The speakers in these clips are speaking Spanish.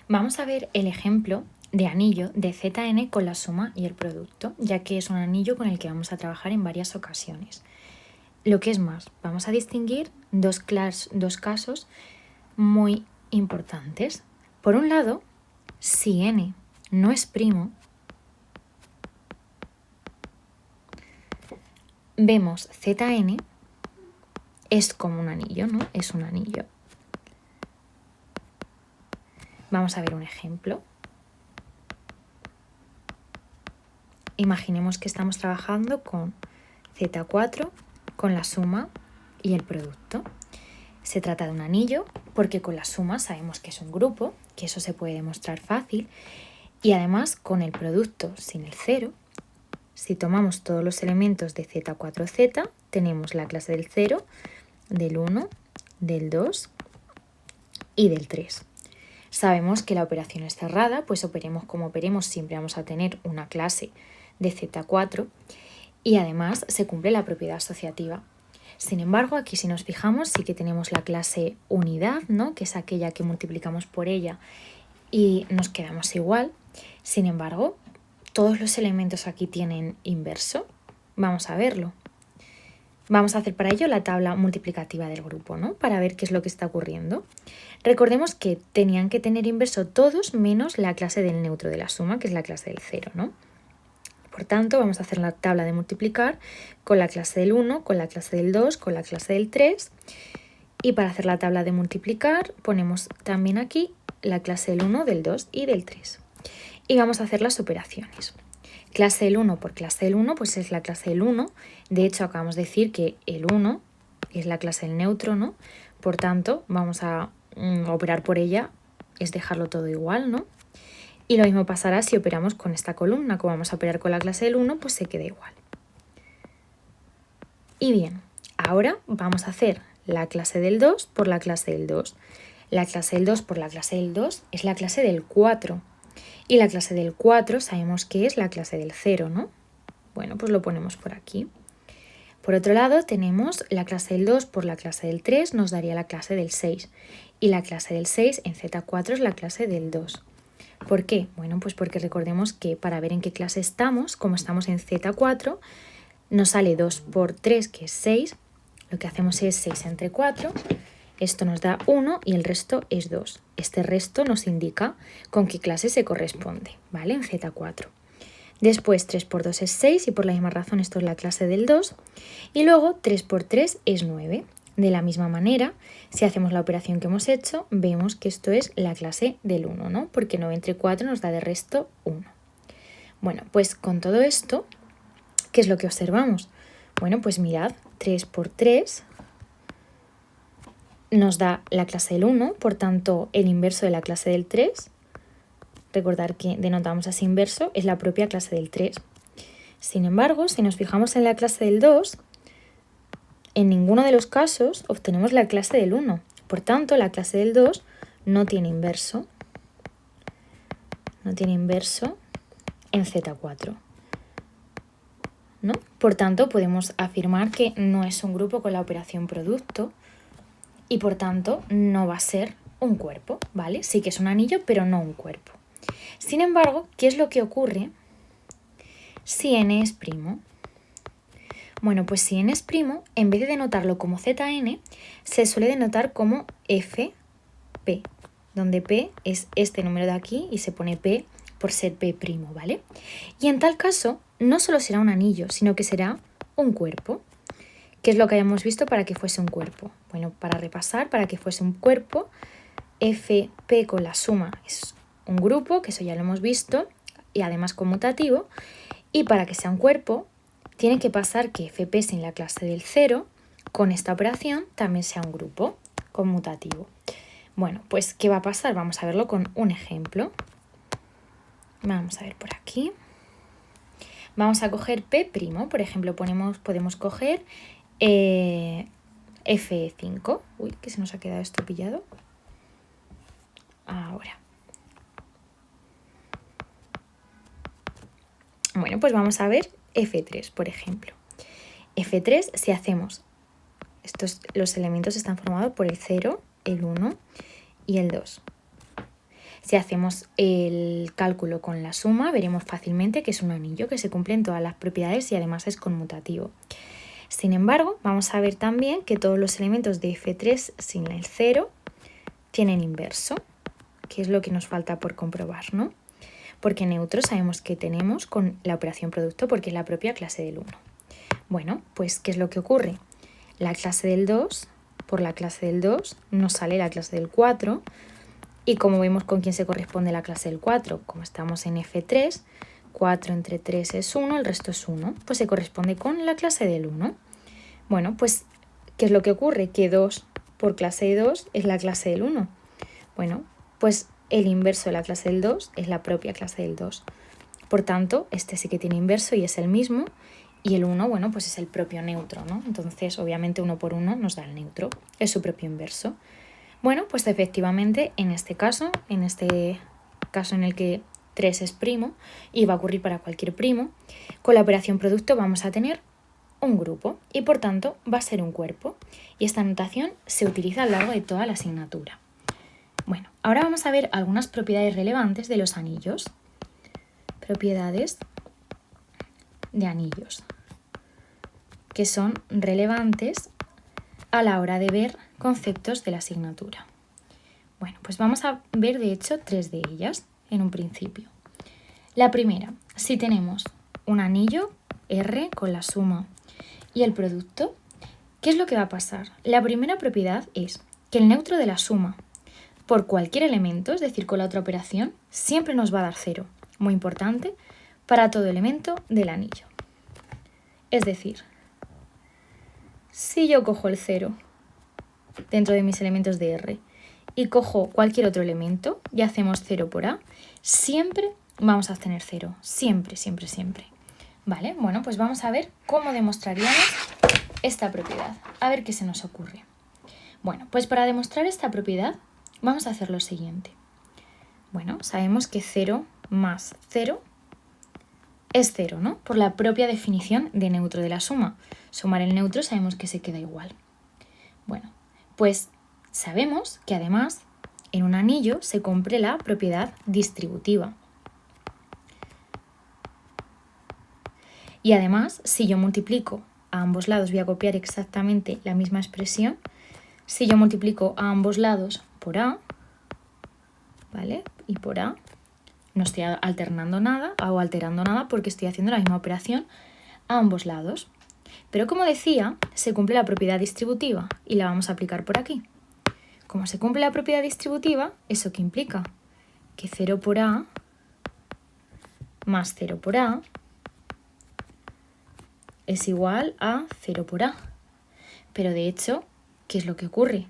Vamos a ver el ejemplo de anillo de ZN con la suma y el producto, ya que es un anillo con el que vamos a trabajar en varias ocasiones. Lo que es más, vamos a distinguir dos casos muy importantes. Por un lado, si n no es primo, vemos ZN es como un anillo, ¿no? Es un anillo. Vamos a ver un ejemplo. Imaginemos que estamos trabajando con Z4, con la suma y el producto. Se trata de un anillo porque con la suma sabemos que es un grupo, que eso se puede demostrar fácil, y además con el producto sin el 0, si tomamos todos los elementos de Z4Z, tenemos la clase del 0, del 1, del 2 y del 3. Sabemos que la operación es cerrada, pues operemos como operemos, siempre vamos a tener una clase de Z4 y además se cumple la propiedad asociativa. Sin embargo, aquí si nos fijamos sí que tenemos la clase unidad, ¿no? Que es aquella que multiplicamos por ella y nos quedamos igual. Sin embargo, todos los elementos aquí tienen inverso. Vamos a verlo. Vamos a hacer para ello la tabla multiplicativa del grupo, ¿no? Para ver qué es lo que está ocurriendo. Recordemos que tenían que tener inverso todos menos la clase del neutro de la suma, que es la clase del 0, ¿no? Por tanto, vamos a hacer la tabla de multiplicar con la clase del 1, con la clase del 2, con la clase del 3. Y para hacer la tabla de multiplicar ponemos también aquí la clase del 1, del 2 y del 3. Y vamos a hacer las operaciones. Clase del 1 por clase del 1, pues es la clase del 1. De hecho, acabamos de decir que el 1 es la clase del neutro, ¿no? Por tanto, vamos a operar por ella, es dejarlo todo igual, ¿no? Y lo mismo pasará si operamos con esta columna. Como vamos a operar con la clase del 1, pues se queda igual. Y bien, ahora vamos a hacer la clase del 2 por la clase del 2. La clase del 2 por la clase del 2 es la clase del 4. Y la clase del 4 sabemos que es la clase del 0, ¿no? Bueno, pues lo ponemos por aquí. Por otro lado, tenemos la clase del 2 por la clase del 3, nos daría la clase del 6. Y la clase del 6 en Z4 es la clase del 2. ¿Por qué? Bueno, pues porque recordemos que para ver en qué clase estamos, como estamos en Z4, nos sale 2 por 3, que es 6. Lo que hacemos es 6 entre 4. Esto nos da 1 y el resto es 2. Este resto nos indica con qué clase se corresponde, ¿vale? En Z4. Después 3 por 2 es 6 y por la misma razón esto es la clase del 2. Y luego 3 por 3 es 9. De la misma manera, si hacemos la operación que hemos hecho, vemos que esto es la clase del 1, ¿no? Porque 9 entre 4 nos da de resto 1. Bueno, pues con todo esto, ¿qué es lo que observamos? Bueno, pues mirad, 3 por 3 nos da la clase del 1, por tanto el inverso de la clase del 3. Recordar que denotamos así inverso, es la propia clase del 3. Sin embargo, si nos fijamos en la clase del 2, en ninguno de los casos obtenemos la clase del 1. Por tanto, la clase del 2 no tiene inverso. No tiene inverso en Z4. ¿No? Por tanto, podemos afirmar que no es un grupo con la operación producto y por tanto no va a ser un cuerpo, ¿vale? Sí que es un anillo, pero no un cuerpo. Sin embargo, ¿qué es lo que ocurre si n es primo? Bueno, pues si n es primo, en vez de denotarlo como ZN, se suele denotar como FP, donde P es este número de aquí y se pone P por ser P', ¿vale? Y en tal caso, no solo será un anillo, sino que será un cuerpo. ¿Qué es lo que hayamos visto para que fuese un cuerpo? Bueno, para repasar, para que fuese un cuerpo, FP con la suma es un grupo, que eso ya lo hemos visto, y además conmutativo. Y para que sea un cuerpo, tiene que pasar que FP sin la clase del 0, con esta operación también sea un grupo conmutativo. Bueno, pues ¿qué va a pasar? Vamos a verlo con un ejemplo. Vamos a ver por aquí. Vamos a coger P', por ejemplo, podemos coger F5. Uy, que se nos ha quedado esto pillado. Ahora. Bueno, pues vamos a ver F3, por ejemplo. F3, si hacemos, los elementos están formados por el 0, el 1 y el 2. Si hacemos el cálculo con la suma, veremos fácilmente que es un anillo, que se cumplen todas las propiedades y además es conmutativo. Sin embargo, vamos a ver también que todos los elementos de F3 sin el 0 tienen inverso, que es lo que nos falta por comprobar, ¿no? Porque neutro sabemos que tenemos con la operación producto porque es la propia clase del 1. Bueno, pues ¿qué es lo que ocurre? La clase del 2, por la clase del 2 nos sale la clase del 4 y como vemos con quién se corresponde la clase del 4, como estamos en F3, 4 entre 3 es 1, el resto es 1, pues se corresponde con la clase del 1. Bueno, pues ¿qué es lo que ocurre? Que 2 por clase de 2 es la clase del 1. Bueno, pues el inverso de la clase del 2 es la propia clase del 2. Por tanto, este sí que tiene inverso y es el mismo. Y el 1, bueno, pues es el propio neutro, ¿no? Entonces, obviamente, 1 por 1 nos da el neutro. Es su propio inverso. Bueno, pues efectivamente, en este caso en el que 3 es primo, y va a ocurrir para cualquier primo, con la operación producto vamos a tener un grupo y, por tanto, va a ser un cuerpo. Y esta notación se utiliza a lo largo de toda la asignatura. Bueno, ahora vamos a ver algunas propiedades relevantes de los anillos. Propiedades de anillos que son relevantes a la hora de ver conceptos de la asignatura. Bueno, pues vamos a ver de hecho 3 de ellas en un principio. La primera, si tenemos un anillo R con la suma y el producto, ¿qué es lo que va a pasar? La primera propiedad es que el neutro de la suma por cualquier elemento, es decir, con la otra operación, siempre nos va a dar 0. Muy importante para todo elemento del anillo. Es decir, si yo cojo el 0 dentro de mis elementos de R y cojo cualquier otro elemento y hacemos 0 por A, siempre vamos a obtener 0. Siempre, siempre, siempre. ¿Vale? Bueno, pues vamos a ver cómo demostraríamos esta propiedad. A ver qué se nos ocurre. Bueno, pues para demostrar esta propiedad vamos a hacer lo siguiente. Bueno, sabemos que 0 más 0 es 0, ¿no? Por la propia definición de neutro de la suma. Sumar el neutro sabemos que se queda igual. Bueno, pues sabemos que además en un anillo se cumple la propiedad distributiva. Y además, si yo multiplico a ambos lados, voy a copiar exactamente la misma expresión. Si yo multiplico a ambos lados por A, ¿vale? Y por A, no estoy alternando nada o alterando nada porque estoy haciendo la misma operación a ambos lados. Pero como decía, se cumple la propiedad distributiva y la vamos a aplicar por aquí. Como se cumple la propiedad distributiva, ¿eso qué implica? Que 0 por A más 0 por A es igual a 0 por A. Pero de hecho, ¿qué es lo que ocurre?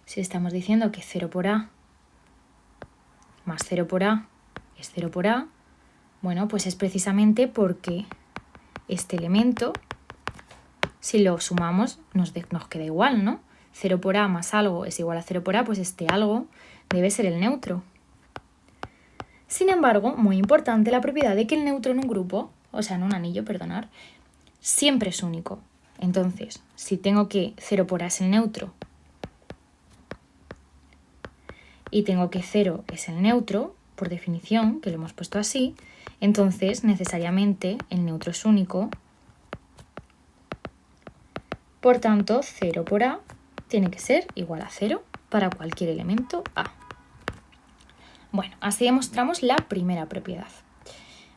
Si estamos diciendo que 0 por A más 0 por A es 0 por A, bueno, pues es precisamente porque este elemento, si lo sumamos, nos queda igual, ¿no? 0 por A más algo es igual a 0 por A, pues este algo debe ser el neutro. Sin embargo, muy importante la propiedad de que el neutro en un grupo, o sea, en un anillo, perdonar, siempre es único. Entonces, si tengo que 0 por A es el neutro y tengo que 0 es el neutro, por definición, que lo hemos puesto así, entonces necesariamente el neutro es único. Por tanto, 0 por A tiene que ser igual a 0 para cualquier elemento A. Bueno, así demostramos la primera propiedad.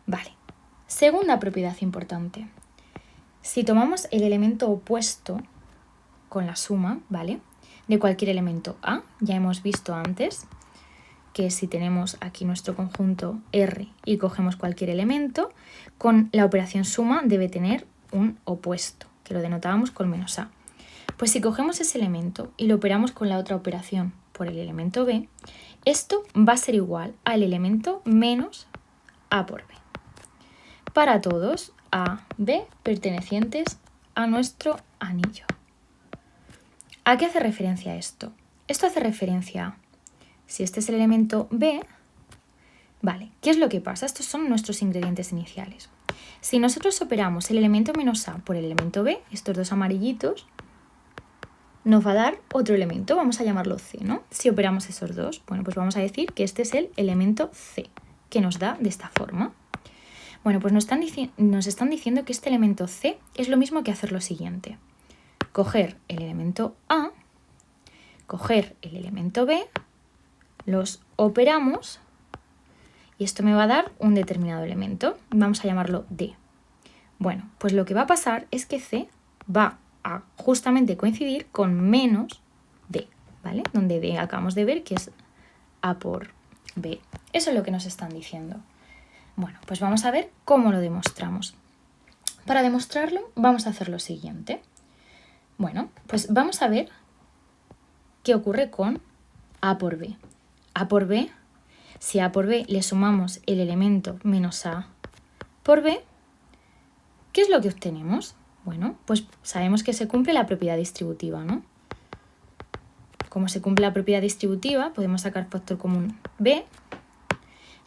Vale, segunda propiedad importante. Si tomamos el elemento opuesto con la suma, ¿vale?, de cualquier elemento A, ya hemos visto antes que si tenemos aquí nuestro conjunto R y cogemos cualquier elemento, con la operación suma debe tener un opuesto, que lo denotábamos con menos A. Pues si cogemos ese elemento y lo operamos con la otra operación por el elemento B, esto va a ser igual al elemento menos A por B. Para todos A, B pertenecientes a nuestro anillo. ¿A qué hace referencia esto? Esto hace referencia a, si este es el elemento B, vale, ¿qué es lo que pasa? Estos son nuestros ingredientes iniciales. Si nosotros operamos el elemento menos A por el elemento B, estos dos amarillitos, nos va a dar otro elemento, vamos a llamarlo C, ¿no? Si operamos esos dos, bueno, pues vamos a decir que este es el elemento C, que nos da de esta forma. Bueno, pues nos están diciendo que este elemento C es lo mismo que hacer lo siguiente. Coger el elemento A, coger el elemento B, los operamos y esto me va a dar un determinado elemento. Vamos a llamarlo D. Bueno, pues lo que va a pasar es que C va a justamente coincidir con menos D, ¿vale? Donde D acabamos de ver que es A por B. Eso es lo que nos están diciendo. Bueno, pues vamos a ver cómo lo demostramos. Para demostrarlo vamos a hacer lo siguiente. Bueno, pues vamos a ver qué ocurre con A por B. A por B, si a por B le sumamos el elemento menos A por B, ¿qué es lo que obtenemos? Bueno, pues sabemos que se cumple la propiedad distributiva, ¿no? Como se cumple la propiedad distributiva, podemos sacar factor común B,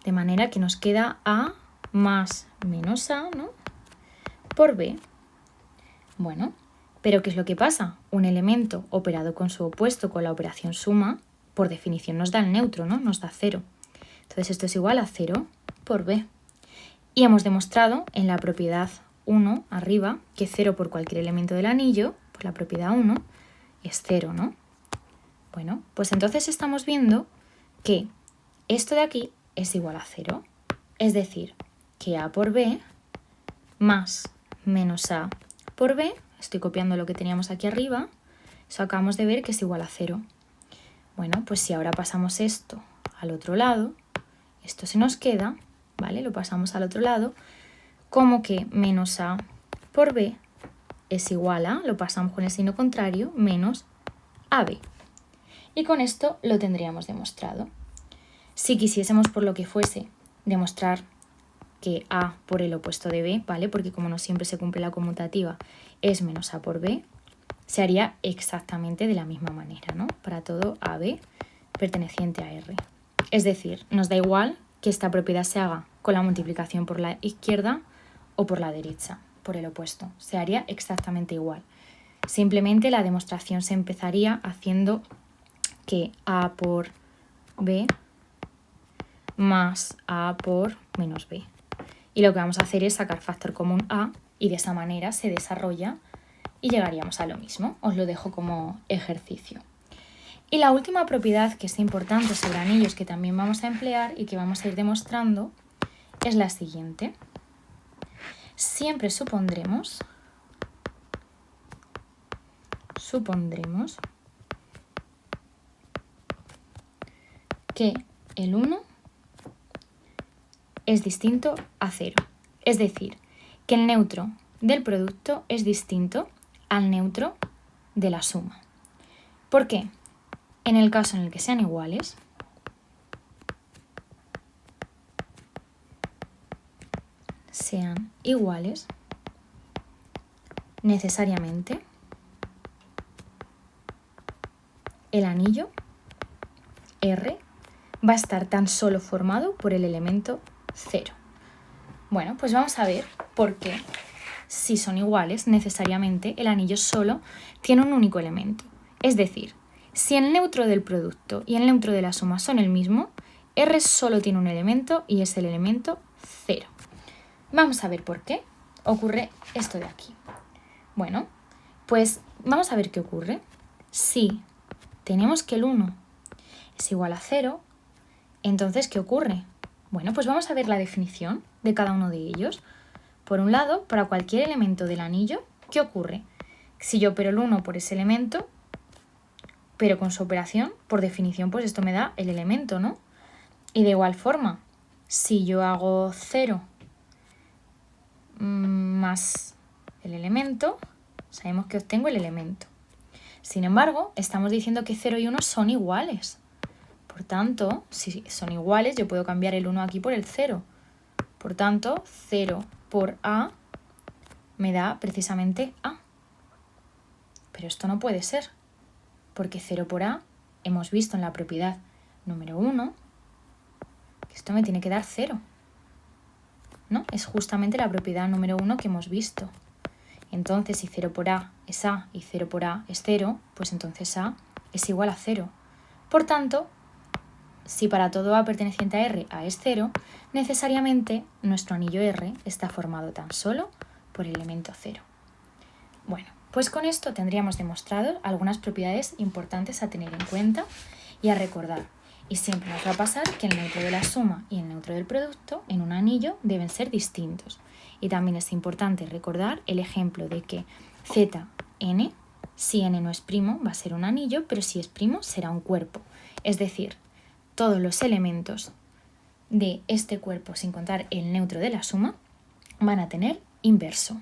de manera que nos queda A más menos A, ¿no? Por B. Bueno, pero ¿qué es lo que pasa? Un elemento operado con su opuesto con la operación suma, por definición nos da el neutro, ¿no? Nos da 0. Entonces esto es igual a 0 por B. Y hemos demostrado en la propiedad 1 arriba que 0 por cualquier elemento del anillo, por la propiedad 1, es 0, ¿no? Bueno, pues entonces estamos viendo que esto de aquí es igual a 0. Es decir, que A por B más menos A por B, estoy copiando lo que teníamos aquí arriba, eso acabamos de ver que es igual a 0. Bueno, pues si ahora pasamos esto al otro lado, esto se nos queda, ¿vale? Lo pasamos al otro lado, como que menos A por B es igual a, lo pasamos con el signo contrario, menos AB. Y con esto lo tendríamos demostrado. Si quisiésemos por lo que fuese demostrar que A por el opuesto de B, ¿vale? Porque como no siempre se cumple la conmutativa, es menos A por B, se haría exactamente de la misma manera, ¿no? Para todo AB perteneciente a R. Es decir, nos da igual que esta propiedad se haga con la multiplicación por la izquierda o por la derecha, por el opuesto. Se haría exactamente igual. Simplemente la demostración se empezaría haciendo que A por B más A por menos B. Y lo que vamos a hacer es sacar factor común A y de esa manera se desarrolla y llegaríamos a lo mismo. Os lo dejo como ejercicio. Y la última propiedad que es importante sobre anillos que también vamos a emplear y que vamos a ir demostrando es la siguiente. Siempre supondremos que el 1 es distinto a 0. Es decir, que el neutro del producto es distinto al neutro de la suma. ¿Por qué? En el caso en el que sean iguales, necesariamente el anillo R va a estar tan solo formado por el elemento 0. Bueno, pues vamos a ver por qué, si son iguales, necesariamente el anillo solo tiene un único elemento. Es decir, si el neutro del producto y el neutro de la suma son el mismo, R solo tiene un elemento y es el elemento 0. Vamos a ver por qué ocurre esto de aquí. Bueno, pues vamos a ver qué ocurre. Si tenemos que el 1 es igual a 0, entonces, ¿qué ocurre? Bueno, pues vamos a ver la definición de cada uno de ellos. Por un lado, para cualquier elemento del anillo, ¿qué ocurre? Si yo opero el 1 por ese elemento, pero con su operación, por definición, pues esto me da el elemento, ¿no? Y de igual forma, si yo hago 0 más el elemento, sabemos que obtengo el elemento. Sin embargo, estamos diciendo que 0 y 1 son iguales. Por tanto, si son iguales, yo puedo cambiar el 1 aquí por el 0. Por tanto, 0 por A me da precisamente A. Pero esto no puede ser, porque 0 por A hemos visto en la propiedad número 1 que esto me tiene que dar 0. ¿No? Es justamente la propiedad número 1 que hemos visto. Entonces, si 0 por A es A y 0 por A es 0, pues entonces A es igual a 0. Por tanto, si para todo A perteneciente a R A es 0, necesariamente nuestro anillo R está formado tan solo por el elemento 0. Bueno, pues con esto tendríamos demostrado algunas propiedades importantes a tener en cuenta y a recordar. Y siempre nos va a pasar que el neutro de la suma y el neutro del producto en un anillo deben ser distintos. Y también es importante recordar el ejemplo de que Zn, si n no es primo, va a ser un anillo, pero si es primo será un cuerpo. Es decir, todos los elementos de este cuerpo, sin contar el neutro de la suma, van a tener inverso.